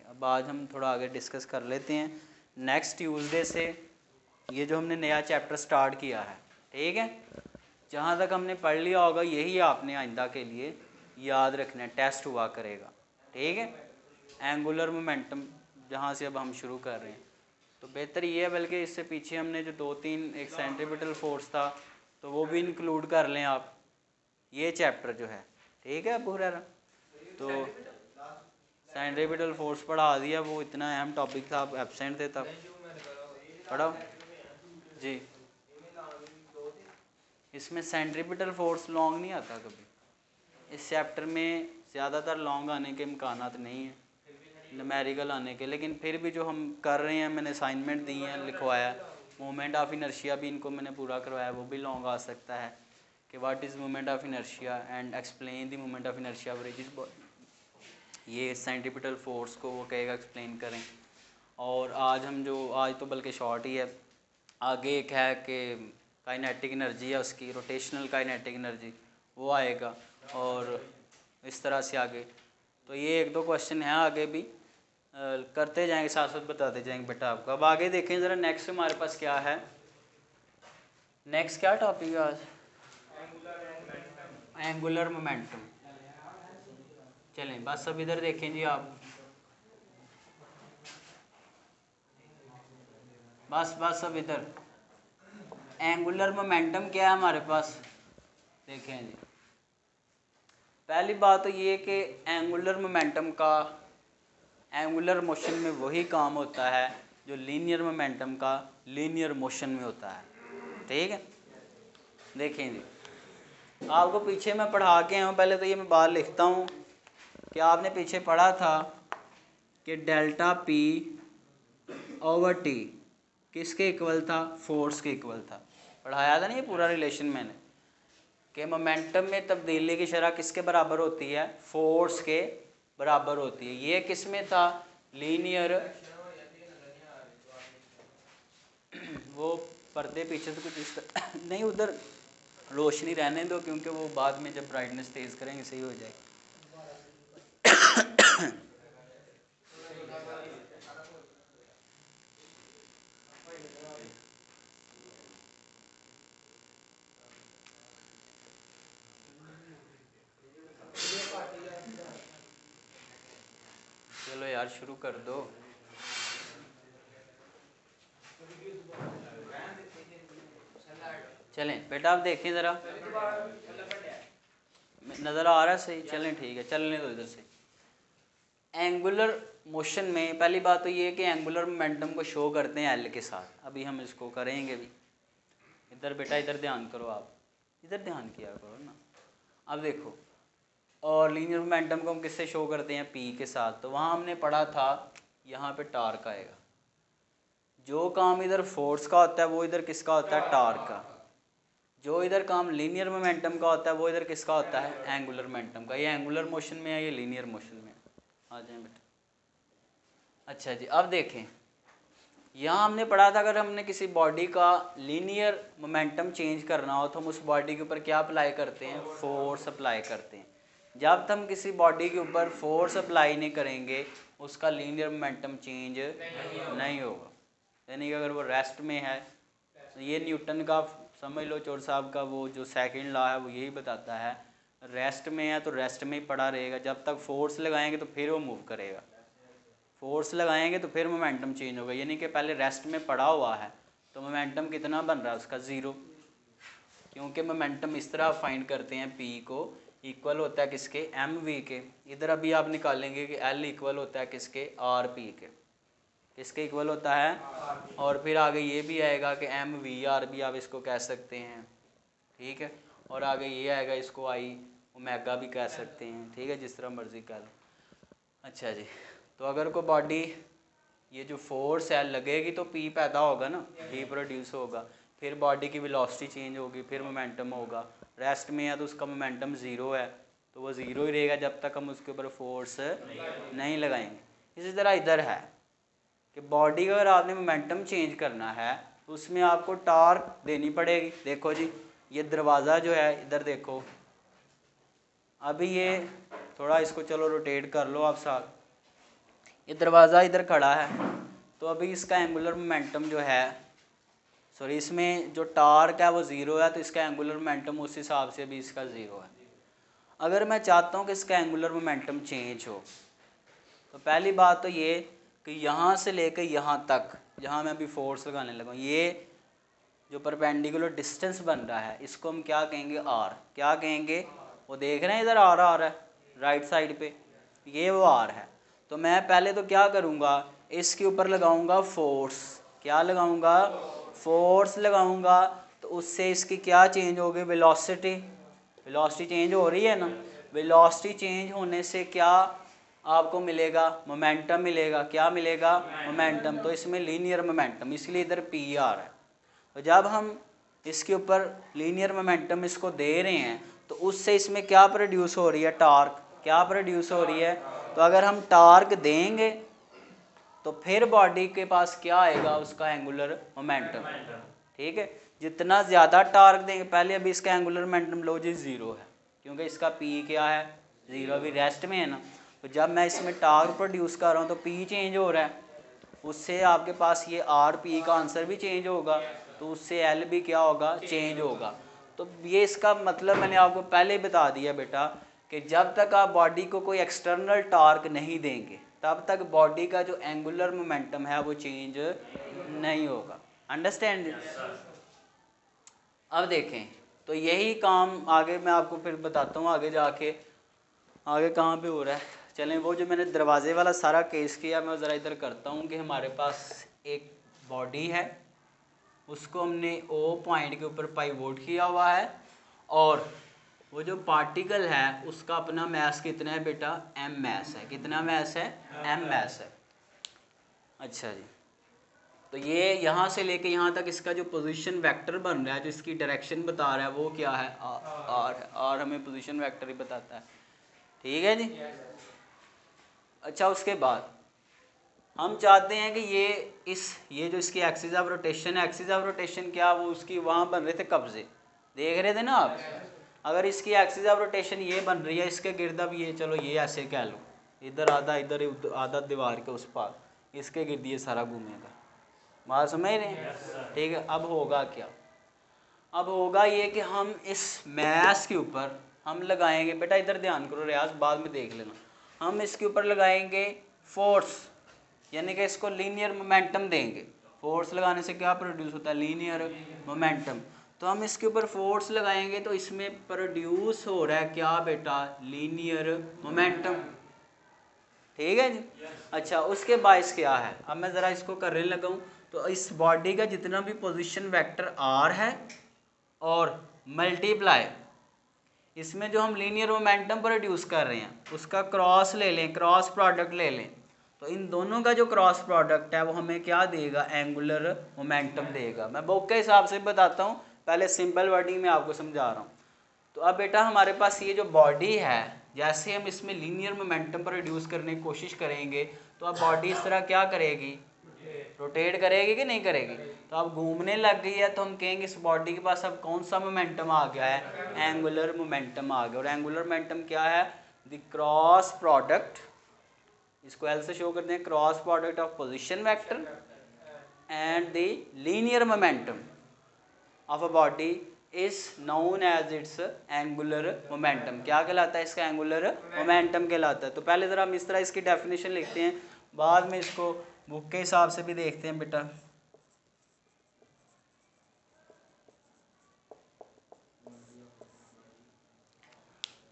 अब आज हम थोड़ा आगे डिस्कस कर लेते हैं। नेक्स्ट ट्यूसडे से ये जो हमने नया चैप्टर स्टार्ट किया है, ठीक है, जहाँ तक हमने पढ़ लिया होगा यही आपने आइंदा के लिए याद रखना है, टेस्ट हुआ करेगा, ठीक है। एंगुलर मोमेंटम जहाँ से अब हम शुरू कर रहे हैं तो बेहतर ये है, बल्कि इससे पीछे हमने जो 2-3 एक सेंट्रीपिटल फोर्स था तो वो भी इंक्लूड कर लें आप, ये चैप्टर जो है, ठीक है अबू हुरैरा। तो सेंट्रीपिटल फोर्स पढ़ा दिया, वो इतना अहम टॉपिक था, आप एब्सेंट थे तब। पढ़ो जी। इसमें सेंट्रीपिटल फोर्स लॉन्ग नहीं आता कभी, इस चैप्टर में ज़्यादातर लॉन्ग आने के इम्कानात नहीं हैं, न्यूमेरिकल आने के, लेकिन फिर भी जो हम कर रहे हैं, मैंने असाइनमेंट दी हैं, लिखवाया, मोमेंट ऑफ इनर्शिया भी इनको मैंने पूरा करवाया, वो भी लॉन्ग आ सकता है कि what is moment of inertia and explain the moment of inertia of rigid body, ये सेंट्रीपिटल फोर्स को वो कहेगा एक्सप्लेन करें। और आज हम जो आज तो बल्कि शॉर्ट ही है, आगे एक है कि काइनेटिक एनर्जी है उसकी, रोटेशनल काइनेटिक एनर्जी, वो आएगा, और इस तरह से आगे। तो ये 1-2 क्वेश्चन हैं, आगे भी करते जाएंगे, साथ साथ बताते जाएंगे बेटा आपको। अब आगे देखें ज़रा, नेक्स्ट हमारे पास क्या है, नेक्स्ट क्या टॉपिक है आज, एंगुलर मोमेंटम। चलें बस अब इधर देखें जी आप, बस अब इधर एंगुलर मोमेंटम क्या है हमारे पास, देखें जी। पहली बात तो ये कि एंगुलर मोमेंटम का एंगुलर मोशन में वही काम होता है जो लीनियर मोमेंटम का लीनियर मोशन में होता है, ठीक है। देखें जी, आपको पीछे मैं पढ़ा के आया हूँ, पहले तो ये मैं बात लिखता हूँ कि आपने पीछे पढ़ा था कि डेल्टा पी ओवर टी किसके इक्वल था, फोर्स के इक्वल था, पढ़ाया था ना ये पूरा रिलेशन मैंने, कि मोमेंटम में तब्दीली की शरह किसके बराबर होती है, फोर्स के बराबर होती है। ये किस में था, लीनियर, वो पर्दे पीछे से कुछ इस नहीं, उधर रोशनी रहने दो, क्योंकि वो बाद में जब ब्राइटनेस तेज़ करेंगे सही हो जाएगी। चलो यार शुरू कर दो। चलें बेटा आप देखें ज़रा, नज़र आ रहा है सही, चलें ठीक है, चलने दो इधर से। एंगुलर मोशन में पहली बात तो ये है कि एंगुलर मोमेंटम को शो करते हैं एल के साथ, अभी हम इसको करेंगे भी। इधर बेटा इधर ध्यान करो, आप इधर ध्यान किया करो ना। अब देखो, और लीनियर मोमेंटम को हम किससे शो करते हैं, पी के साथ। तो वहाँ हमने पढ़ा था यहाँ पे टार्क आएगा, जो काम इधर फोर्स का होता है वो इधर किसका होता है, टार्क का। जो इधर काम लीनियर मोमेंटम का होता है वो इधर किसका होता है, एंगुलर मोमेंटम का। ये एंगुलर मोशन में है, ये लीनियर मोशन में है। आ जाए बेटा। अच्छा जी, अब देखें, यहाँ हमने पढ़ा था अगर हमने किसी बॉडी का लीनियर मोमेंटम चेंज करना हो तो हम उस बॉडी के ऊपर क्या अप्लाई करते हैं, फोर्स अप्लाई करते हैं। जब तक हम किसी बॉडी के ऊपर फोर्स अप्लाई नहीं करेंगे उसका लीनियर मोमेंटम चेंज नहीं होगा। यानी कि अगर वो रेस्ट में है, तो ये न्यूटन का समझ लो, चोर साहब का वो जो सेकंड लॉ है वो यही बताता है, रेस्ट में है तो रेस्ट में ही पड़ा रहेगा, जब तक फोर्स लगाएंगे तो फिर वो मूव करेगा, फोर्स लगाएंगे तो फिर मोमेंटम चेंज होगा। यानी कि पहले रेस्ट में पड़ा हुआ है तो मोमेंटम कितना बन रहा है उसका, ज़ीरो, क्योंकि मोमेंटम इस तरह फाइंड करते हैं, पी को इक्वल होता है किसके, एम वी के। इधर अभी आप निकालेंगे कि एल इक्वल होता है किसके, आर पी के, किसके इक्वल होता है, और फिर आगे ये भी आएगा कि एम वी आर भी आप इसको कह सकते हैं, ठीक है। और आगे ये आएगा, इसको आई ओमेगा भी कह सकते हैं, ठीक है, जिस तरह मर्जी कह लो। अच्छा जी, तो अगर कोई बॉडी ये जो फोर्स है लगेगी तो पी पैदा होगा ना, पी प्रोड्यूस होगा, फिर बॉडी की वेलोसिटी चेंज होगी, फिर मोमेंटम होगा। रेस्ट में है तो उसका मोमेंटम ज़ीरो है तो वो ज़ीरो ही रहेगा जब तक हम उसके ऊपर फोर्स नहीं लगाएंगे। इसी तरह इधर है कि बॉडी का अगर आपने मोमेंटम चेंज करना है तो उसमें आपको टॉर्क देनी पड़ेगी। देखो जी, ये दरवाज़ा जो है इधर देखो, अभी ये थोड़ा इसको चलो रोटेट कर लो आप साथ, ये दरवाज़ा इधर खड़ा है, तो अभी इसका एंगुलर मोमेंटम जो है, सॉरी इसमें जो टार्क है वो ज़ीरो है, तो इसका एंगुलर मोमेंटम उस हिसाब से भी इसका ज़ीरो है। अगर मैं चाहता हूँ कि इसका एंगुलर मोमेंटम चेंज हो, तो पहली बात तो ये कि यहाँ से लेकर यहाँ तक, जहाँ मैं अभी फोर्स लगाने लगा, ये जो परपेंडिकुलर डिस्टेंस बन रहा है इसको हम क्या कहेंगे, आर। क्या कहेंगे, वो देख रहे हैं इधर आर आ रहा है राइट साइड पे, ये वो आर है। तो मैं पहले तो क्या करूँगा, इसके ऊपर लगाऊंगा फोर्स। क्या लगाऊंगा, फोर्स लगाऊंगा। तो उससे इसकी क्या चेंज होगी, वेलोसिटी। वेलोसिटी चेंज हो रही है ना, वेलोसिटी चेंज होने से क्या आपको मिलेगा, मोमेंटम मिलेगा। क्या मिलेगा, मोमेंटम। तो इसमें लीनियर मोमेंटम, इसलिए इधर पी आ रहा है। तो जब हम इसके ऊपर लीनियर मोमेंटम इसको दे रहे हैं, तो उससे इसमें क्या प्रोड्यूस हो रही है, टार्क। क्या प्रोड्यूस हो रही है, तो अगर हम टार्क देंगे तो फिर बॉडी के पास क्या आएगा, उसका एंगुलर मोमेंटम। ठीक है, जितना ज़्यादा टार्क देंगे, पहले अभी इसका एंगुलर मोमेंटम लो जी ज़ीरो है, क्योंकि इसका पी क्या है, ज़ीरो, अभी रेस्ट में है ना। तो जब मैं इसमें टार्क प्रोड्यूस कर रहा हूँ तो पी चेंज हो रहा है, उससे आपके पास ये आर पी का आंसर भी चेंज होगा, तो उससे एल भी क्या होगा, चेंज होगा। तो ये इसका मतलब मैंने आपको पहले ही बता दिया बेटा कि जब तक आप बॉडी को कोई एक्सटर्नल टार्क नहीं देंगे तब तक बॉडी का जो एंगुलर मोमेंटम है वो चेंज नहीं होगा। अंडरस्टैंड। अब देखें, तो यही काम आगे मैं आपको फिर बताता हूँ, आगे जाके आगे कहाँ पे हो रहा है। चलें, वो जो मैंने दरवाजे वाला सारा केस किया, मैं ज़रा इधर करता हूँ कि हमारे पास एक बॉडी है, उसको हमने ओ पॉइंट के ऊपर पाइवोट किया हुआ है, और वो जो पार्टिकल है उसका अपना मैस कितना है बेटा, एम मैस है। कितना मैस है, एम मैस है। अच्छा जी, तो ये यहाँ से लेके यहाँ तक इसका जो पोजीशन वेक्टर बन रहा है, जो इसकी डायरेक्शन बता रहा है, वो क्या है, आर। आर हमें पोजीशन वेक्टर ही बताता है। ठीक है जी। अच्छा, उसके बाद हम चाहते हैं कि ये जो इसकी एक्सिस ऑफ रोटेशन है, एक्सिस ऑफ रोटेशन क्या, वो उसकी वहाँ बन रहे थे कब्जे, देख रहे थे ना आप। अगर इसकी एक्सिस ऑफ रोटेशन ये बन रही है, इसके गिर्द अब ये, चलो ये ऐसे कह लो, इधर आधा इधर आधा दीवार के उस पार, इसके गिर्द ये सारा घूमेगा। बात समझ रहे हैं। ठीक है, अब होगा क्या, अब होगा ये कि हम इस मैस के ऊपर हम लगाएंगे, बेटा इधर ध्यान करो, रियाज बाद में देख लेना, हम इसके ऊपर लगाएंगे फोर्स, यानी कि इसको लीनियर मोमेंटम देंगे। फोर्स लगाने से क्या प्रोड्यूस होता है, लीनियर मोमेंटम। तो हम इसके ऊपर फोर्स लगाएंगे तो इसमें प्रोड्यूस हो रहा है क्या बेटा, लीनियर मोमेंटम। ठीक है जी। अच्छा, उसके बायस क्या है, अब मैं ज़रा इसको करने लगा हूँ। तो इस बॉडी का जितना भी पोजीशन वेक्टर आर है और मल्टीप्लाई इसमें जो हम लीनियर मोमेंटम प्रोड्यूस कर रहे हैं उसका क्रॉस ले लें, क्रॉस प्रोडक्ट ले लें, तो इन दोनों का जो क्रॉस प्रोडक्ट है वो हमें क्या देगा, एंगुलर मोमेंटम देगा। मैं बुक के हिसाब से बताता हूँ, पहले सिंपल वर्डिंग में आपको समझा रहा हूँ। तो अब बेटा हमारे पास ये जो बॉडी है, जैसे हम इसमें लीनियर मोमेंटम प्रोड्यूस करने की कोशिश करेंगे तो अब बॉडी इस तरह क्या करेगी, रोटेट करेगी कि नहीं करेगी। तो अब घूमने लग गई है, तो हम कहेंगे इस बॉडी के पास अब कौन सा मोमेंटम आ गया है, एंगुलर मोमेंटम आ गया। और एंगुलर मोमेंटम क्या है, द क्रॉस प्रोडक्ट, इसको एल से शो करते हैं, cross product of position vector and the linear momentum of a body is known as its angular momentum. क्या कहलाता है, इसका एंगुलर मोमेंटम कहलाता है। तो पहले ज़रा हम इस तरह इसकी डेफिनेशन लिखते हैं, बाद में इसको बुक के हिसाब से भी देखते हैं बेटा।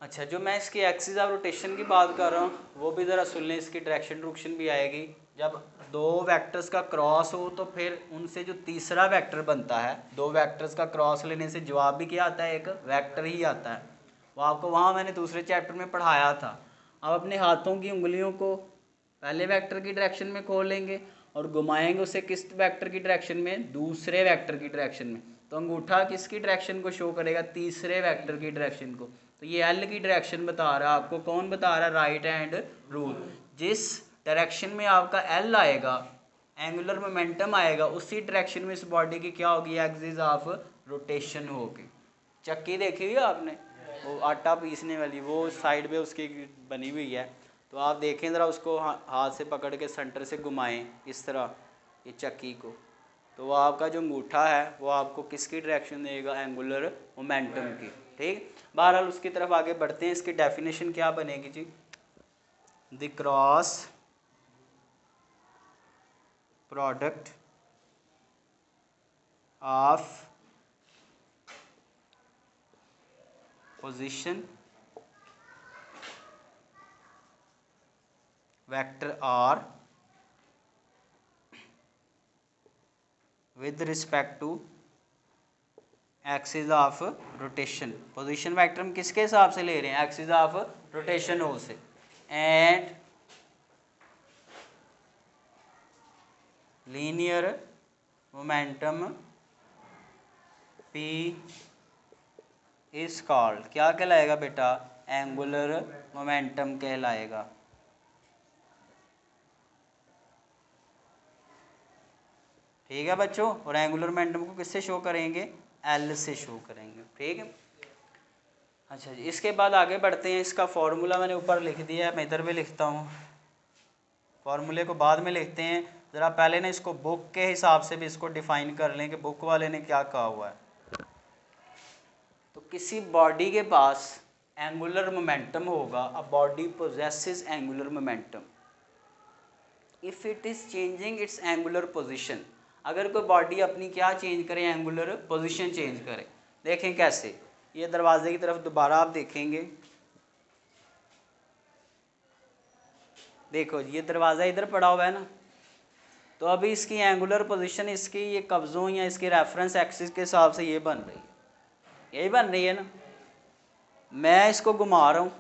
अच्छा, जो मैं इसकी एक्सिस ऑफ रोटेशन की बात कर रहा हूँ वो भी ज़रा सुन लें, इसकी डायरेक्शन रुक्शन भी आएगी। जब दो वेक्टर्स का क्रॉस हो तो फिर उनसे जो तीसरा वेक्टर बनता है, दो वेक्टर्स का क्रॉस लेने से जवाब भी क्या आता है, एक वेक्टर ही आता है। वो आपको वहाँ मैंने दूसरे चैप्टर में पढ़ाया था। अब अपने हाथों की उंगलियों को पहले वेक्टर की डायरेक्शन में खोल लेंगे और घुमाएंगे उसे किस वेक्टर की डायरेक्शन में, दूसरे वेक्टर की डायरेक्शन में। तो अंगूठा किसकी डायरेक्शन को शो करेगा, तीसरे वेक्टर की डायरेक्शन को। तो ये एल की डायरेक्शन बता रहा है आपको, कौन बता रहा है, राइट हैंड रूल। जिस डायरेक्शन में आपका एल आएगा, एंगुलर मोमेंटम आएगा, उसी डायरेक्शन में इस बॉडी की क्या होगी, एक्सिस ऑफ रोटेशन होगी। चक्की देखी हुई है आपने, वो आटा पीसने वाली, वो साइड पे उसकी बनी हुई है, तो आप देखें ज़रा उसको, हाथ से पकड़ के सेंटर से घुमाएं इस तरह ये चक्की को, तो वो आपका जो अंगूठा है वो आपको किसकी डायरेक्शन देगा, एंगुलर मोमेंटम की। ठीक, बहरहाल उसकी तरफ आगे बढ़ते हैं। इसकी डेफिनेशन क्या बनेगी जी, the cross product of position vector R with respect to axis of rotation. Position vector हम किसके हिसाब से ले रहे हैं, एक्सिस ऑफ रोटेशन ओ से, and linear momentum P is called, क्या कहलाएगा बेटा, एंगुलर मोमेंटम कहलाएगा। ठीक है बच्चों, और एंगुलर मोमेंटम को किससे शो करेंगे, एल से शो करेंगे। ठीक है, अच्छा जी, इसके बाद आगे बढ़ते हैं। इसका फॉर्मूला मैंने ऊपर लिख दिया है, मैं इधर भी लिखता हूँ, फॉर्मूले को बाद में लिखते हैं। ज़रा पहले ना इसको बुक के हिसाब से भी इसको डिफाइन कर लें कि बुक वाले ने क्या कहा हुआ है। तो किसी बॉडी के पास एंगुलर मोमेंटम होगा, a body possesses angular momentum if it is changing it's angular position. अगर कोई बॉडी अपनी क्या चेंज करे, एंगुलर पोजीशन चेंज करे। देखें कैसे, ये दरवाजे की तरफ दोबारा आप देखेंगे, देखो ये दरवाज़ा इधर पड़ा हुआ है ना, तो अभी इसकी एंगुलर पोजीशन इसकी ये कब्ज़ों या इसके रेफरेंस एक्सिस के हिसाब से ये बन रही है, यही बन रही है ना। मैं इसको घुमा रहा हूँ,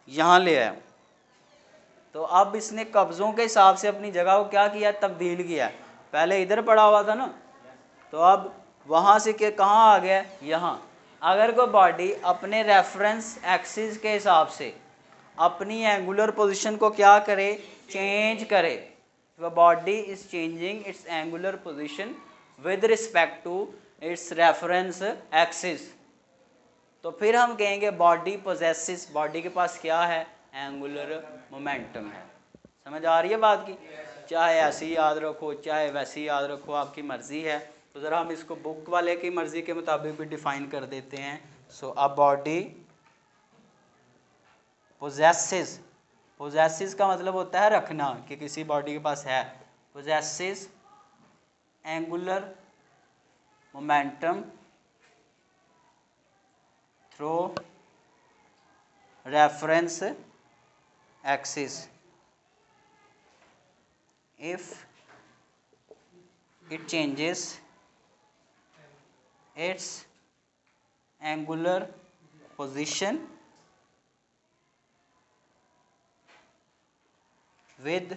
यहाँ ले आया हूँ, तो अब इसने कब्ज़ों के हिसाब से अपनी जगह को क्या किया, तब्दील किया। पहले इधर पड़ा हुआ था ना, तो अब वहाँ से के कहाँ आ गया, यहाँ। अगर कोई बॉडी अपने रेफरेंस एक्सिस के हिसाब से अपनी एंगुलर पोजीशन को क्या करे, चेंज करे, the body is changing its angular position with respect to its reference axis, तो फिर हम कहेंगे बॉडी possesses, बॉडी के पास क्या है, एंगुलर मोमेंटम है। समझ आ रही है बात की, चाहे ऐसी याद रखो चाहे वैसी याद रखो, आपकी मर्ज़ी है। तो ज़रा हम इसको बुक वाले की मर्ज़ी के मुताबिक भी डिफ़ाइन कर देते हैं। सो अ बॉडी possesses, पोजेसिस का मतलब होता है रखना, कि किसी बॉडी के पास है। Possesses angular momentum through reference axis if it changes its angular position with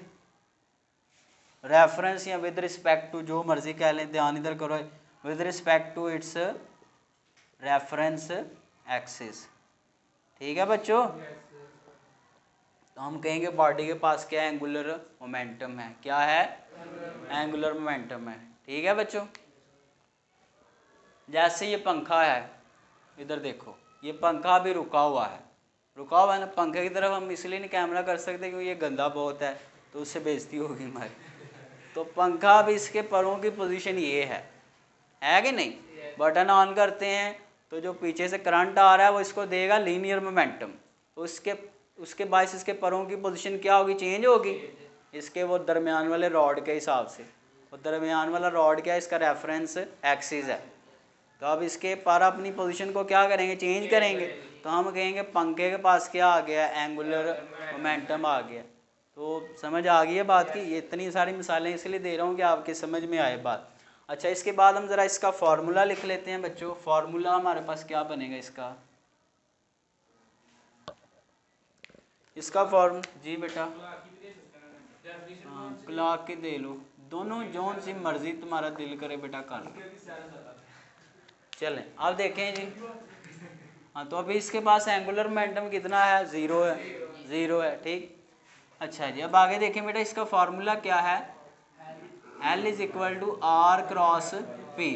reference या विद रिस्पेक्ट टू, जो मर्जी कह लें, ध्यान इधर करो, with respect to its reference axis. ठीक है बच्चों, तो हम कहेंगे बॉडी के पास क्या एंगुलर मोमेंटम है, क्या है, एंगुलर मोमेंटम है। ठीक है बच्चों, जैसे ये पंखा है, इधर देखो, ये पंखा भी रुका हुआ है, रुका हुआ है ना। पंखे की तरफ हम इसलिए नहीं कैमरा कर सकते क्योंकि ये गंदा बहुत है, तो उससे बेइज्जती होगी हमारी। तो पंखा भी इसके परों की पोजीशन ये है कि नहीं। बटन ऑन करते हैं तो जो पीछे से करंट आ रहा है वो इसको देगा लीनियर मोमेंटम, तो उसके बायस इसके परों की पोजीशन क्या होगी, चेंज होगी, इसके वो दरमियान वाले रॉड के हिसाब से। और दरमियान वाला रॉड क्या है, इसका रेफरेंस एक्सिस है। तो अब इसके पर अपनी पोजीशन को क्या करेंगे, चेंज करेंगे। तो हम कहेंगे पंखे के पास क्या आ गया, एंगुलर मोमेंटम आ गया। तो समझ आ गई है बात की। ये इतनी सारी मिसालें इसलिए दे रहा हूँ कि आपके समझ में आए बात। अच्छा, इसके बाद हम ज़रा इसका फॉर्मूला लिख लेते हैं बच्चों। फॉर्मूला हमारे पास क्या बनेगा इसका फॉर्म जी बेटा, हाँ क्लाक के दे लो, दोनों जोन सी मर्जी तुम्हारा दिल करे बेटा कर लो। चलें अब देखें जी, हाँ तो अभी इसके पास एंगुलर मोमेंटम कितना है, ज़ीरो है, ज़ीरो है। ठीक, अच्छा जी, अब आगे देखें बेटा, इसका फार्मूला क्या है, L is equal to R cross P.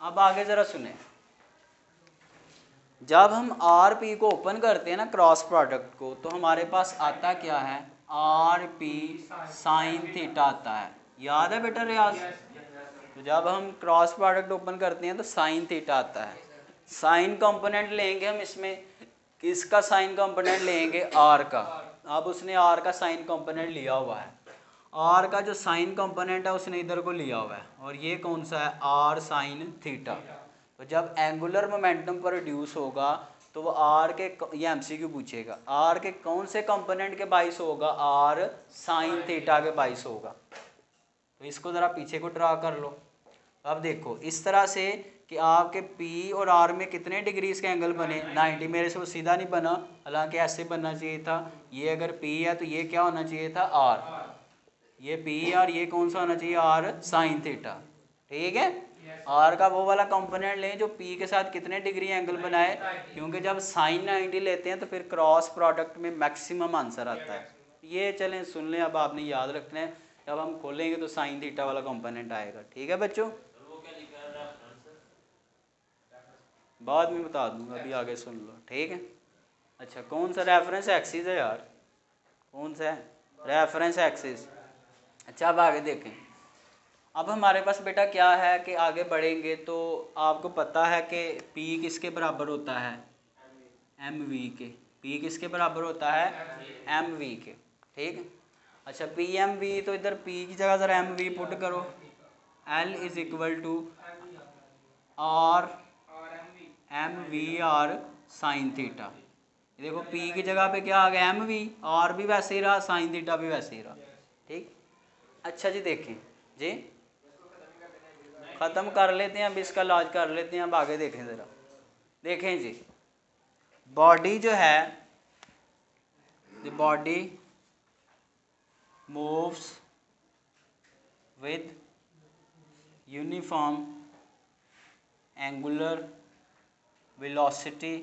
अब आगे ज़रा सुने, जब हम आर पी को ओपन करते हैं ना, क्रॉस प्रोडक्ट को, तो हमारे पास आता क्या है, आर पी साइन थीटा आता है। याद है बेटा रियाज? तो जब हम क्रॉस प्रोडक्ट ओपन करते हैं तो साइन थीटा आता है। साइन कंपोनेंट लेंगे हम इसमें, किसका साइन कंपोनेंट लेंगे? आर का। अब उसने आर का साइन कंपोनेंट लिया हुआ है, आर का जो साइन कंपोनेंट है उसने इधर को लिया हुआ है, और ये कौन सा है? R sine theta. तो जब एंगुलर मोमेंटम प्रोड्यूस होगा तो वो आर के, ये एमसीक्यू पूछेगा, आर के कौन से कंपोनेंट के बाइस होगा? आर साइन थीटा के बाइस होगा। तो इसको ज़रा पीछे को ड्रा कर लो। अब देखो इस तरह से कि आपके P और R में कितने डिग्रीज के एंगल बने? 90। मेरे से वो सीधा नहीं बना, हालांकि ऐसे बनना चाहिए था। ये अगर P है तो ये क्या होना चाहिए था? R। ये P और ये कौन सा होना चाहिए? R sine theta. ठीक है, R का वो वाला कंपोनेंट लें जो P के साथ कितने डिग्री एंगल बनाए, क्योंकि जब साइन 90 लेते हैं तो फिर क्रॉस प्रोडक्ट में मैक्सिमम आंसर आता है। ये चलें सुन लें, अब आपने याद रखना है, जब हम खोलेंगे तो साइन थीटा वाला कंपोनेंट आएगा। ठीक है बच्चों, बाद में बता दूंगा, अभी आगे सुन लो। ठीक है, अच्छा कौन सा रेफरेंस एक्सिस है यार? कौन सा है रेफरेंस एक्सिस? अच्छा अब आगे देखें। अब हमारे पास बेटा क्या है कि आगे बढ़ेंगे तो आपको पता है कि P किसके बराबर होता है? MV के। P किसके बराबर होता है? MV के। ठीक है, अच्छा PMV, तो इधर P की जगह ज़रा MV पुट करो। L is equal to R MV R sine theta. देखो P की जगह पे क्या आ गया? MV। R भी वैसे ही रहा, साइन थीटा भी वैसे ही रहा। ठीक, अच्छा जी देखें जी, ख़त्म कर लेते हैं, अब इसका इलाज कर लेते हैं। अब आगे देखें ज़रा, देखें जी, बॉडी जो है, the body moves with uniform angular velocity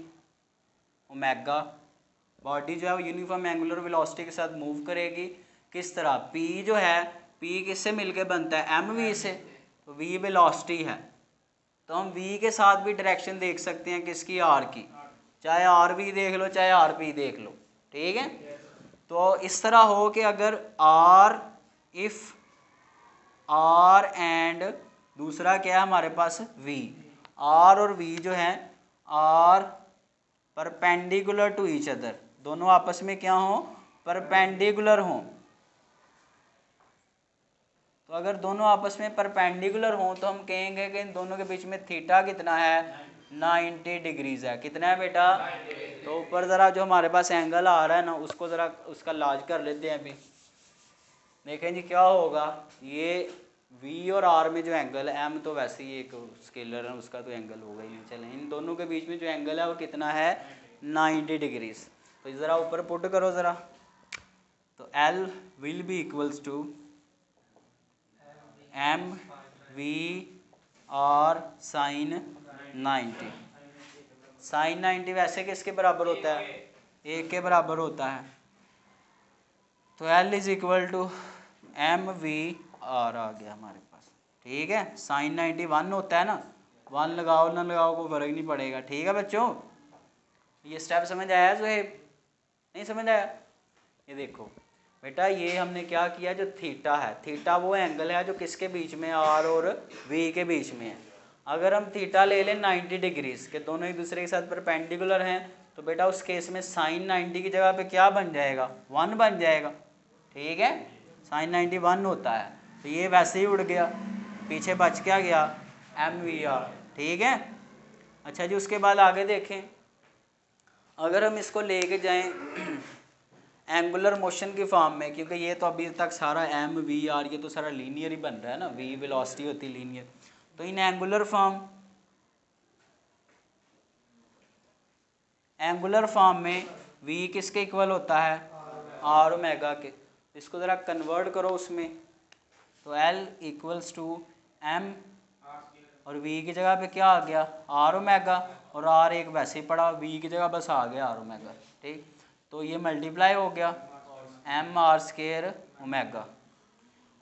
omega. Body जो है वो यूनिफॉर्म एंगुलर वेलोसिटी के साथ मूव करेगी। किस तरह? P जो है, P किससे मिलके बनता है? MV से। तो V वेलोसिटी है, तो हम V के साथ भी डायरेक्शन देख सकते हैं, किसकी? R की। चाहे RV देख लो चाहे RP देख लो। ठीक है, तो इस तरह हो कि अगर R इफ़ R एंड दूसरा क्या है हमारे पास? V। R और V जो है R perpendicular to each other, दोनों आपस में क्या हो? परपेंडिकुलर हो। तो अगर दोनों आपस में परपेंडिकुलर हो तो हम कहेंगे कि इन दोनों के बीच में थीटा कितना है? 90 डिग्रीज है। कितना है बेटा? तो ऊपर ज़रा जो हमारे पास एंगल आ रहा है ना, उसको ज़रा उसका इलाज कर लेते हैं अभी। देखें जी क्या होगा, ये V और R में जो एंगल है, M तो वैसे ही एक स्केलर है, उसका तो एंगल होगा ही नहीं। चलें, इन दोनों के बीच में जो एंगल है वो कितना है? 90 डिग्रीज। तो ज़रा ऊपर पुट करो ज़रा, तो L will be equals to MV R sine 90। Sine 90 वैसे किसके बराबर होता है? 1 के बराबर होता है। तो L is equal to MV R आ गया हमारे पास। ठीक है, साइन 90 1 होता है ना, 1 लगाओ ना लगाओ कोई फ़र्क नहीं पड़ेगा। ठीक है बच्चों, ये स्टेप समझ आया सुहेब? नहीं समझ आया? ये देखो बेटा, ये हमने क्या किया, जो थीटा है, थीटा वो एंगल है जो किसके बीच में? R और V के बीच में है। अगर हम थीटा ले लें 90 डिग्रीज के, दोनों एक दूसरे के साथ परपेंडिकुलर हैं, तो बेटा उस केस में साइन 90 की जगह पे क्या बन जाएगा? 1 बन जाएगा। ठीक है, साइन 90 1 होता है, तो ये वैसे ही उड़ गया, पीछे बच क्या गया? MVR। ठीक है, अच्छा जी उसके बाद आगे देखें, अगर हम इसको लेके जाएं एंगुलर मोशन की फॉर्म में, क्योंकि ये तो अभी तक सारा MVR ये तो सारा लीनियर ही बन रहा है ना, V वेलोसिटी होती है लीनियर, तो इन एंगुलर फॉर्म में V किसके इक्वल होता है? R ओमेगा के। इसको ज़रा कन्वर्ट करो उसमें, तो L इक्वल्स टू M और V की जगह पे क्या आ गया? R ओमेगा, और R एक वैसे ही पड़ा, V की जगह बस आ गया R ओमेगा। ठीक, तो ये मल्टीप्लाई हो गया MR स्केयर ओमेगा।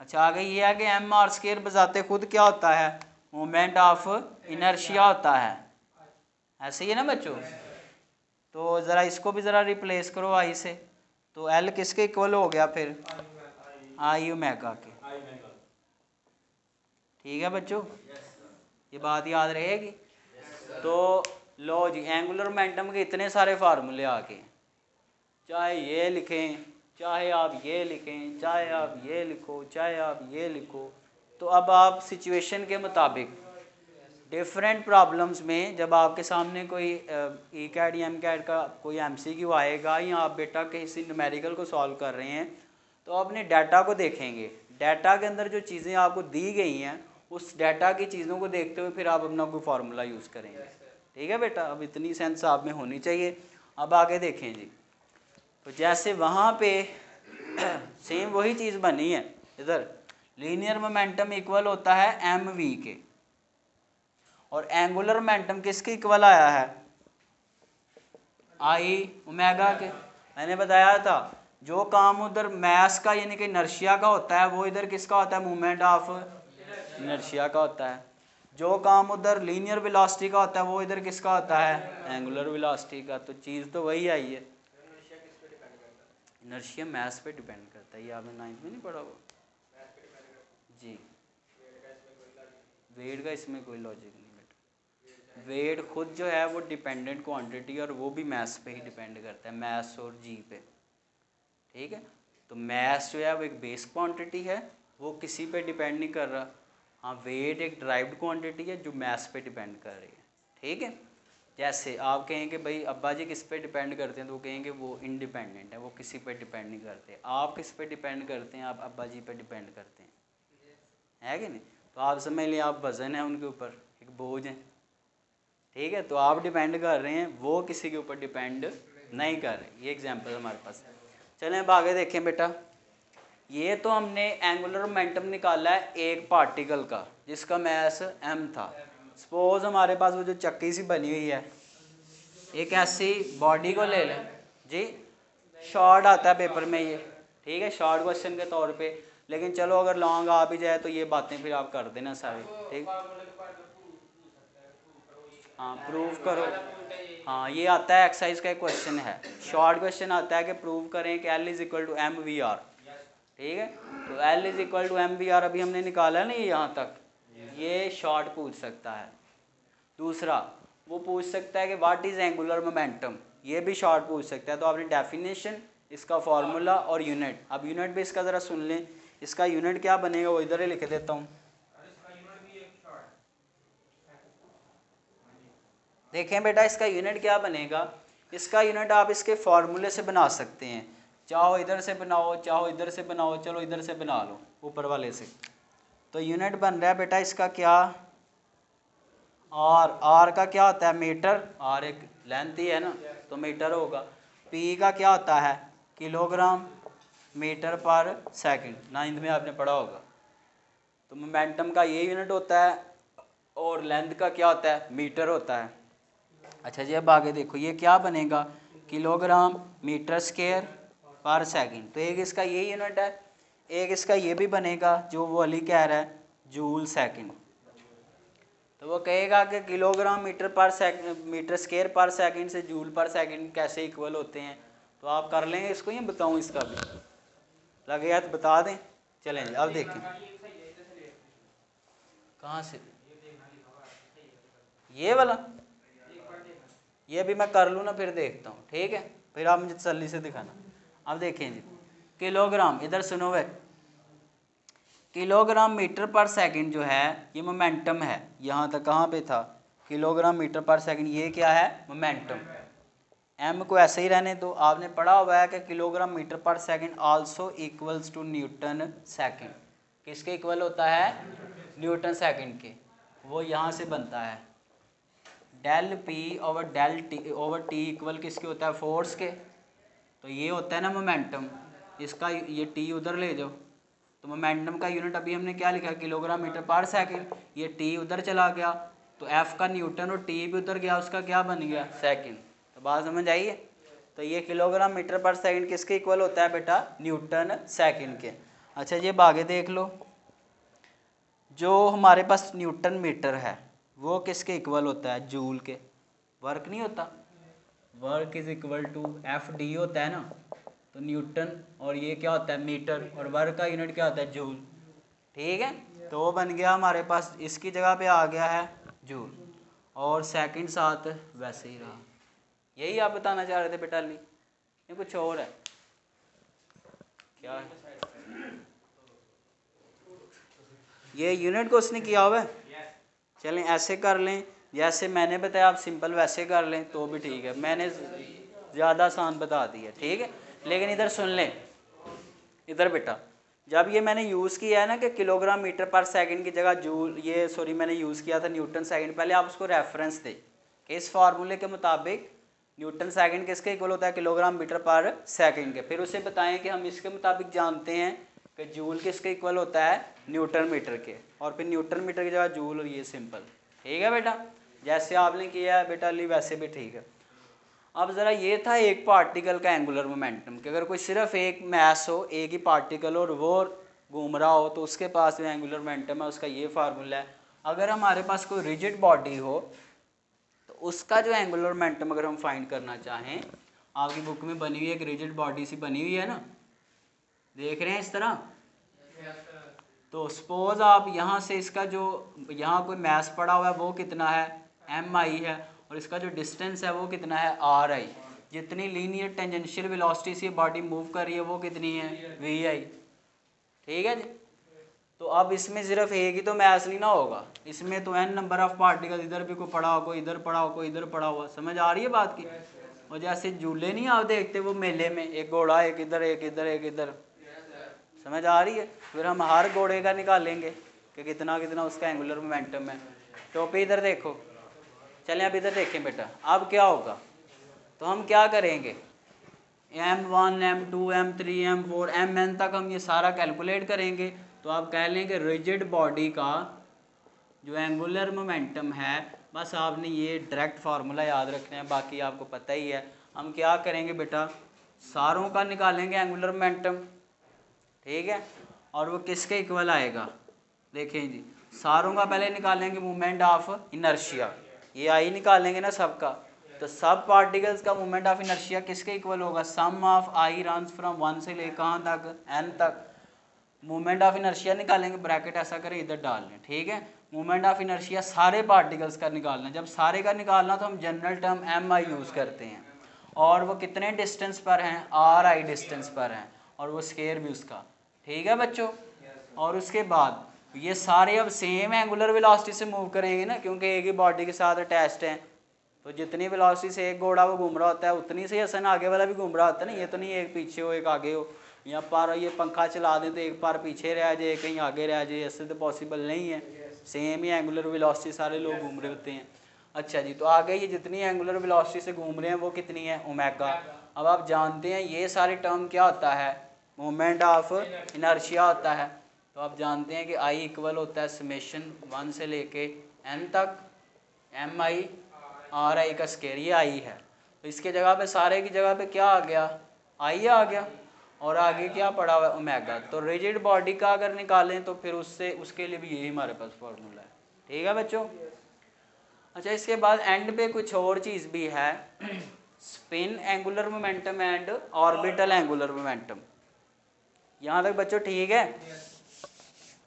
अच्छा आगे ये है कि MR स्केयर बजाते खुद क्या होता है? मोमेंट ऑफ इनर्शिया होता है। ऐसे ही है ना बच्चों? तो ज़रा इसको भी ज़रा रिप्लेस करो I से, तो एल किसके इक्वल हो गया फिर, आई ओमेगा के। ठीक है बच्चों, ये बात याद रहेगी। तो लो जी, एंगुलर मोमेंटम के इतने सारे फार्मूले आ गए, चाहे ये लिखें, चाहे आप ये लिखें, चाहे आप ये लिखो, चाहे आप ये लिखो। तो अब आप सिचुएशन के मुताबिक डिफरेंट प्रॉब्लम्स में जब आपके सामने कोई ई कैट या एम कैट का कोई एमसीक्यू आएगा या आप बेटा किसी न्यूमेरिकल को सॉल्व कर रहे हैं, तो अपने डाटा को देखेंगे। डाटा के अंदर जो चीज़ें आपको दी गई हैं, उस डाटा की चीज़ों को देखते हुए फिर आप अपना कोई फार्मूला यूज़ करेंगे। ठीक है बेटा, अब इतनी सेंस आप में होनी चाहिए। अब आगे देखें जी, तो जैसे वहाँ पे सेम वही चीज़ बनी है, इधर लीनियर मोमेंटम इक्वल होता है एम वी के, और एंगुलर मोमेंटम किसके इक्वल आया है, आई ओमेगा के। मैंने बताया था जो काम उधर मैस का यानी कि इनर्शिया का होता है, वो इधर किसका होता है, मूवमेंट ऑफ इनर्शिया का होता है। जो काम उधर लीनियर वेलोसिटी का होता है, वो इधर किसका होता है, एंगुलर वेलोसिटी का। तो चीज़ तो वही आई है। इनर्शिया मैस पे डिपेंड करता है, ये आपने 9th में नहीं पढ़ा हुआ जी। वेट का इसमें कोई लॉजिक नहीं बेटा, वेट खुद जो है वो डिपेंडेंट क्वांटिटी, और वो भी मैस पे ही डिपेंड करता है, मैस और जी पे। ठीक है, तो मैस जो है वो एक बेस क्वांटिटी है, वो किसी पे डिपेंड नहीं कर रहा। हाँ, वेट एक ड्राइव्ड क्वांटिटी है जो मैस पे डिपेंड कर रही है। ठीक है, जैसे आप कहेंगे भाई अब्बा जी किस पे डिपेंड करते हैं, तो वो कहेंगे वो इंडिपेंडेंट है, वो किसी पे डिपेंड नहीं करते। आप किस पे डिपेंड करते हैं, आप अब्बा जी पे डिपेंड करते हैं, है कि नहीं। तो आप समझ लिए आप वज़न है उनके ऊपर, एक बोझ है। ठीक है, तो आप डिपेंड कर रहे हैं, वो किसी के ऊपर डिपेंड नहीं कर रहे। ये एग्जांपल हमारे पास है। चलें अब आगे देखें बेटा, ये तो हमने एंगुलर मोमेंटम निकाला है एक पार्टिकल का जिसका मैस m था। सपोज हमारे पास वो जो चक्की सी बनी हुई है, एक ऐसी बॉडी को ले लें जी। शॉर्ट आता है पेपर में ये, ठीक है, शॉर्ट क्वेश्चन के तौर पे। लेकिन चलो अगर लॉन्ग आ भी जाए तो ये बातें फिर आप कर देना सारी। ठीक, हाँ प्रूव करो। हाँ, ये आता है एक्सरसाइज का एक क्वेश्चन है, शॉर्ट क्वेश्चन आता है कि प्रूव करें कि L is equal to M V R. ठीक है, तो L is equal to M V R अभी हमने निकाला है ना, ये यहाँ तक, ये शॉर्ट पूछ सकता है। दूसरा वो पूछ सकता है कि व्हाट इज़ एंगुलर मोमेंटम, ये भी शॉर्ट पूछ सकता है। तो आपने डेफिनेशन, इसका फार्मूला और यूनिट। अब यूनिट भी इसका ज़रा सुन लें, इसका यूनिट क्या बनेगा वो इधर ही लिख देता हूँ। देखें बेटा, इसका यूनिट क्या बनेगा, इसका यूनिट आप इसके फार्मूले से बना सकते हैं, चाहो इधर से बनाओ, चाहो इधर से बनाओ, चलो इधर से बना लो ऊपर वाले से। तो यूनिट बन रहा है बेटा इसका क्या, आर का क्या होता है, मीटर, आर एक लेंथ ही है ना, तो मीटर होगा। पी का क्या होता है, kilogram metre per second, 9th में आपने पढ़ा होगा। तो मोमेंटम का ये यूनिट होता है, और लेंथ का क्या होता है, मीटर होता है। अच्छा जी, अब आगे देखो ये क्या बनेगा, किलोग्राम मीटर स्क्वायर पर सेकंड। तो एक इसका ये यूनिट है, एक इसका ये भी बनेगा जो वो अली कह रहा है, जूल सेकंड। तो वो कहेगा कि kilogram metre per second, metre square पर सेकंड से जूल पर सेकंड कैसे इक्वल होते हैं। तो आप कर लेंगे इसको, या बताऊँ इसका भी, लगेगा तो बता दें। चलें जी, अब देखें कहाँ से, ये वाला, ये भी मैं कर लूँ ना फिर देखता हूँ। ठीक है, फिर आप मुझे तसल्ली से दिखाना। अब देखें जी, किलोग्राम, इधर सुनो वे, किलोग्राम मीटर पर सेकंड जो है ये मोमेंटम है। यहाँ तक कहाँ पे था, किलोग्राम मीटर पर सेकंड, ये क्या है, मोमेंटम। एम को ऐसे ही रहने दो। आपने पढ़ा हुआ है कि kilogram metre per second also equals to newton second. किसके इक्वल होता है, न्यूटन सेकंड के। वो यहाँ से बनता है del P over del T over T equal किसके होता है, फोर्स के। तो ये होता है ना मोमेंटम, इसका ये टी उधर ले जाओ। तो मोमेंटम का यूनिट अभी हमने क्या लिखा, किलोग्राम मीटर पर सेकंड। ये टी उधर चला गया तो एफ का न्यूटन, और टी भी उधर गया, उसका क्या बन गया, सेकंड। तो बात समझ आइए। तो ये किलोग्राम मीटर पर सेकंड किसके इक्वल होता है बेटा, न्यूटन सेकंड के। अच्छा ये आगे देख लो, जो हमारे पास न्यूटन मीटर है वो किसके इक्वल होता है, जूल के। वर्क नहीं होता, work is equal to F D होता है ना। तो न्यूटन, और ये क्या होता है मीटर, और वर्क का यूनिट क्या होता है जूल। ठीक है, तो वो बन गया हमारे पास, इसकी जगह पे आ गया है जूल, और सेकंड साथ वैसे ही रहा। यही आप बताना चाह रहे थे बेटा अली, ये कुछ और है क्या है? ये यूनिट को उसने किया हुआ है। चलें ऐसे कर लें जैसे मैंने बताया, आप सिंपल वैसे कर लें तो भी ठीक है, मैंने ज़्यादा आसान बता दिया। ठीक है, लेकिन इधर सुन लें, इधर बेटा जब ये मैंने यूज़ किया है ना कि किलोग्राम मीटर पर सेकंड की जगह जूल, ये सॉरी मैंने यूज़ किया था न्यूटन सेकंड, पहले आप उसको रेफरेंस दें कि इस फार्मूले के मुताबिक न्यूटन सेकंड किसके इक्वल होता है, किलोग्राम मीटर पर सेकंड के। फिर उसे बताएं कि हम इसके मुताबिक जानते हैं कि जूल किसके इक्वल होता है, न्यूटन मीटर के, और फिर न्यूटन मीटर की जगह जूल, और ये सिंपल। ठीक है बेटा, जैसे आपने किया है बेटा अली वैसे भी ठीक है। अब ज़रा ये था एक पार्टिकल का एंगुलर मोमेंटम, कि अगर कोई सिर्फ एक मैस हो, एक ही पार्टिकल हो और वो घूम रहा हो तो उसके पास जो एंगुलर मोमेंटम है उसका ये फार्मूला है। अगर हमारे पास कोई रिजिड बॉडी हो तो उसका जो एंगुलर मोमेंटम अगर हम फाइंड करना चाहें, आपकी बुक में बनी हुई है एक रिजिड बॉडी सी बनी हुई है ना, देख रहे हैं इस तरह। तो सपोज आप यहाँ से इसका जो यहाँ कोई मैस पड़ा हुआ है वो कितना है, mi है, और इसका जो डिस्टेंस है वो कितना है, ri। जितनी लीनियर टेंजेंशियल वेलोसिटी से बॉडी मूव कर रही है वो कितनी है, vi। ठीक है जी, तो अब इसमें सिर्फ एक ही तो मैस नहीं ना होगा, इसमें तो n नंबर ऑफ पार्टिकल, इधर भी कोई पड़ा हो, कोई इधर पड़ा हो, कोई इधर पड़ा हुआ। समझ आ रही है बात की? और जैसे झूले नहीं आप देखते वो मेले में, एक घोड़ा एक इधर एक इधर एक इधर, समझ आ रही है? फिर हम हर घोड़े का निकालेंगे कि कितना कितना उसका एंगुलर मोमेंटम है। टोपी इधर देखो, चलें अब इधर देखें बेटा, अब क्या होगा, तो हम क्या करेंगे, m1 m2 m3 m4 mn तक हम ये सारा कैलकुलेट करेंगे। तो आप कह लें कि रिजिड बॉडी का जो एंगुलर मोमेंटम है, बस आपने ये डायरेक्ट फार्मूला याद रखना है, बाकी आपको पता ही है। हम क्या करेंगे बेटा, सारों का निकालेंगे एंगुलर मोमेंटम। ठीक है, और वो किसके इक्वल आएगा, देखें जी, सारों का पहले निकालेंगे मूवमेंट ऑफ इनर्शिया, ये आई निकालेंगे ना सबका, तो सब पार्टिकल्स का मूवमेंट ऑफ इनर्शिया किसके इक्वल होगा, सम ऑफ आई रन्स फ्रॉम 1 से लेकर कहाँ तक, n तक। मूवमेंट ऑफ इनर्शिया निकालेंगे, ब्रैकेट ऐसा करें इधर डाल लें। ठीक है, मूवमेंट ऑफ इनर्शिया सारे पार्टिकल्स का निकालना, जब सारे का निकालना तो हम जनरल टर्म mi यूज़ करते हैं, और वो कितने डिस्टेंस पर हैं, ri डिस्टेंस पर हैं, और वो स्केयर भी उसका। ठीक है बच्चों, और उसके बाद ये सारे अब सेम एंगुलर वेलोसिटी से मूव करेंगे ना, क्योंकि एक ही बॉडी के साथ अटैच्ड हैं, तो जितनी वेलोसिटी से एक घोड़ा वो घूम रहा होता है उतनी से हसन आगे वाला भी घूम रहा होता है ना। ये तो नहीं एक पीछे हो एक आगे हो, या पार ये पंखा चला दें तो एक पार पीछे रह जाए कहीं आगे रह जाए, ऐसे तो पॉसिबल नहीं है। सेम ही एंगुलर वेलोसिटी सारे लोग घूम रहे होते हैं। अच्छा जी, तो आगे ये जितनी एंगुलर वेलोसिटी से घूम रहे हैं वो कितनी है, ओमेगा। अब आप जानते हैं ये सारे टर्म क्या होता है, मोमेंट ऑफ इनर्शिया होता है। तो आप जानते हैं कि I इक्वल होता है समेशन 1 से लेके n तक mi ri का स्केयर, ये I है। तो इसके जगह पे सारे की जगह पे क्या आ गया, I आ गया, और आगे क्या पड़ा हुआ है, ओमेगा। तो रिजिड बॉडी का अगर निकालें तो फिर उससे उसके लिए भी यही हमारे पास फॉर्मूला है। ठीक है बच्चों। अच्छा, इसके बाद एंड पे कुछ और चीज़ भी है, spin angular momentum and orbital angular momentum. यहाँ तक बच्चों ठीक है?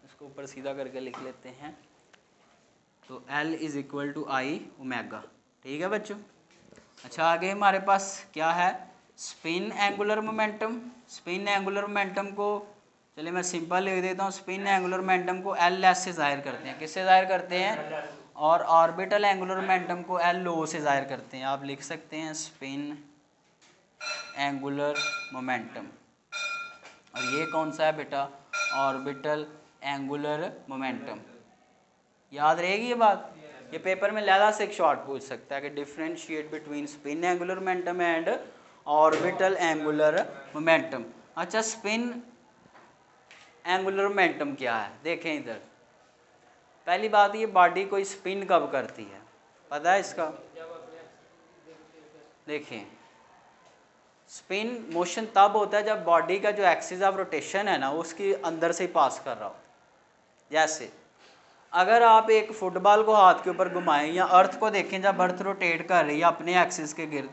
इसको ऊपर सीधा करके लिख लेते हैं। तो L is equal to I omega. ठीक है बच्चों। अच्छा, आगे हमारे पास क्या है, spin angular momentum. Spin angular momentum को चलिए मैं सिंपल लिख देता हूँ। स्पिन एंगुलर मोमेंटम को L से ज़ाहिर करते हैं, किससे ज़ाहिर करते हैं, और ऑर्बिटल एंगुलर मोमेंटम को LO से ज़ाहिर करते हैं। आप लिख सकते हैं स्पिन एंगुलर मोमेंटम, और ये कौन सा है बेटा, ऑर्बिटल एंगुलर मोमेंटम। याद रहेगी ये बात, ये पेपर में लैला से एक शॉर्ट पूछ सकता है कि differentiate between spin angular momentum and orbital angular momentum. अच्छा, स्पिन एंगुलर मोमेंटम क्या है, देखें इधर। पहली बात, ये बॉडी कोई स्पिन कब करती है, पता है इसका? देखें, स्पिन मोशन तब होता है जब बॉडी का जो एक्सिस ऑफ रोटेशन है ना उसकी अंदर से ही पास कर रहा हो। जैसे अगर आप एक फुटबॉल को हाथ के ऊपर घुमाएं, या अर्थ को देखें, जब अर्थ रोटेट कर रही है अपने एक्सिस के गिर्द,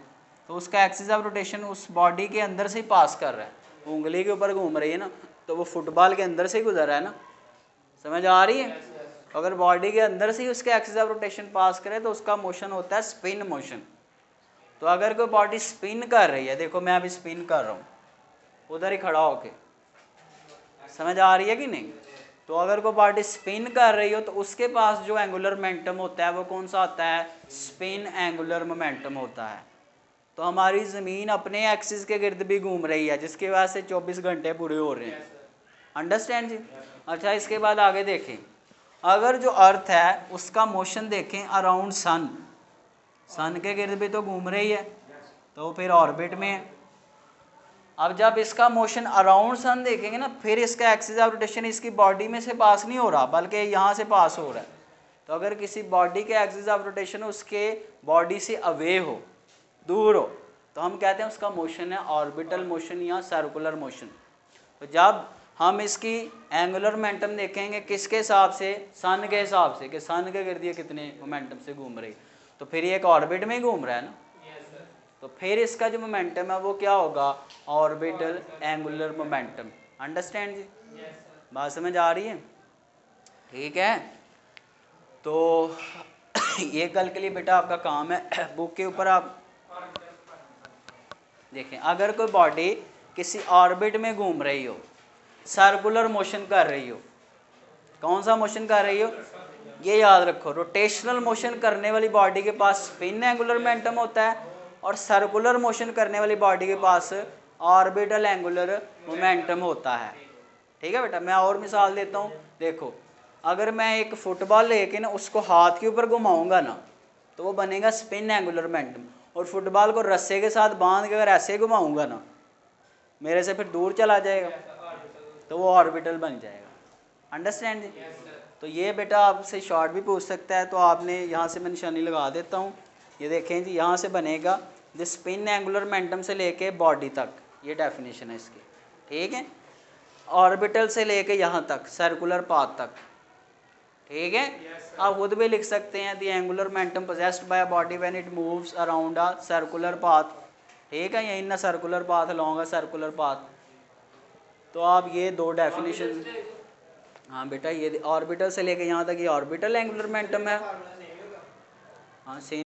तो उसका एक्सिस ऑफ रोटेशन उस बॉडी के अंदर से ही पास कर रहा है, उंगली के ऊपर घूम रही है ना, तो वो फुटबॉल के अंदर से ही गुजर रहा है ना, समझ आ रही है। अगर बॉडी के अंदर से ही उसके एक्सिस ऑफ रोटेशन पास करे तो उसका मोशन होता है स्पिन मोशन। तो अगर कोई बॉडी स्पिन कर रही है, देखो मैं अभी स्पिन कर रहा हूँ उधर ही खड़ा होके, समझ आ रही है कि नहीं। तो अगर कोई बॉडी स्पिन कर रही हो तो उसके पास जो एंगुलर मोमेंटम होता है वो कौन सा होता है, स्पिन एंगुलर मोमेंटम होता है। तो हमारी ज़मीन अपने एक्सिस के गिर्द भी घूम रही है, जिसकी वजह से 24 घंटे पूरे हो रहे हैं। अंडरस्टैंड जी। अच्छा, इसके बाद आगे देखें, अगर जो अर्थ है उसका मोशन देखें अराउंड सन, सन के गिर्द भी तो घूम रही है, तो फिर ऑर्बिट में है। अब जब इसका मोशन अराउंड सन देखेंगे ना, फिर इसका एक्सिस ऑफ रोटेशन इसकी बॉडी में से पास नहीं हो रहा बल्कि यहाँ से पास हो रहा है। तो अगर किसी बॉडी के एक्सिस ऑफ रोटेशन उसके बॉडी से अवे हो, दूर हो, तो हम कहते हैं उसका मोशन है ऑर्बिटल मोशन या सर्कुलर मोशन। तो जब हम इसकी एंगुलर मोमेंटम देखेंगे किसके हिसाब से, सन के हिसाब से, कि सन के गिर्द ये कितने मोमेंटम से घूम रही, तो फिर ये एक ऑर्बिट में ही घूम रहा है ना, तो फिर इसका जो मोमेंटम है वो क्या होगा, ऑर्बिटल एंगुलर मोमेंटम। अंडरस्टैंड जी, बात समझ आ रही है, ठीक है। तो ये कल के लिए बेटा आपका काम है, बुक के ऊपर आप देखें, अगर कोई बॉडी किसी ऑर्बिट में घूम रही हो, सर्कुलर मोशन कर रही हो, कौन सा मोशन कर रही हो, ये याद रखो, रोटेशनल मोशन करने वाली बॉडी के पास स्पिन एंगुलर मोमेंटम होता है और सर्कुलर मोशन करने वाली बॉडी के पास ऑर्बिटल एंगुलर मोमेंटम होता है। ठीक है बेटा, मैं और मिसाल देता हूँ। देखो, अगर मैं एक फुटबॉल लेके ना उसको हाथ के ऊपर घुमाऊंगा ना, तो वो बनेगा स्पिन एंगुलर मोमेंटम, और फुटबॉल को रस्से के साथ बांध के अगर ऐसे घुमाऊंगा ना, मेरे से फिर दूर चला जाएगा, तो वो ऑर्बिटल बन जाएगा। अंडरस्टैंड जी। तो ये बेटा आपसे शॉर्ट भी पूछ सकता है, तो आपने यहाँ से मैं निशानी लगा देता हूँ, ये देखें जी, यहाँ से बनेगा द स्पिन एंगुलर मोमेंटम से लेके बॉडी तक, ये डेफिनेशन है इसकी, ठीक है। ऑर्बिटल से लेके यहाँ तक सर्कुलर पाथ तक, ठीक है। आप खुद भी लिख सकते हैं, the angular momentum possessed by a body when it moves around a circular path, ठीक है, या in a circular path, along a circular path. तो आप ये दो डेफिनेशन, हाँ बेटा, ये ऑर्बिटल से लेके यहाँ तक ये ऑर्बिटल एंगुलर मोमेंटम है, हाँ सेम।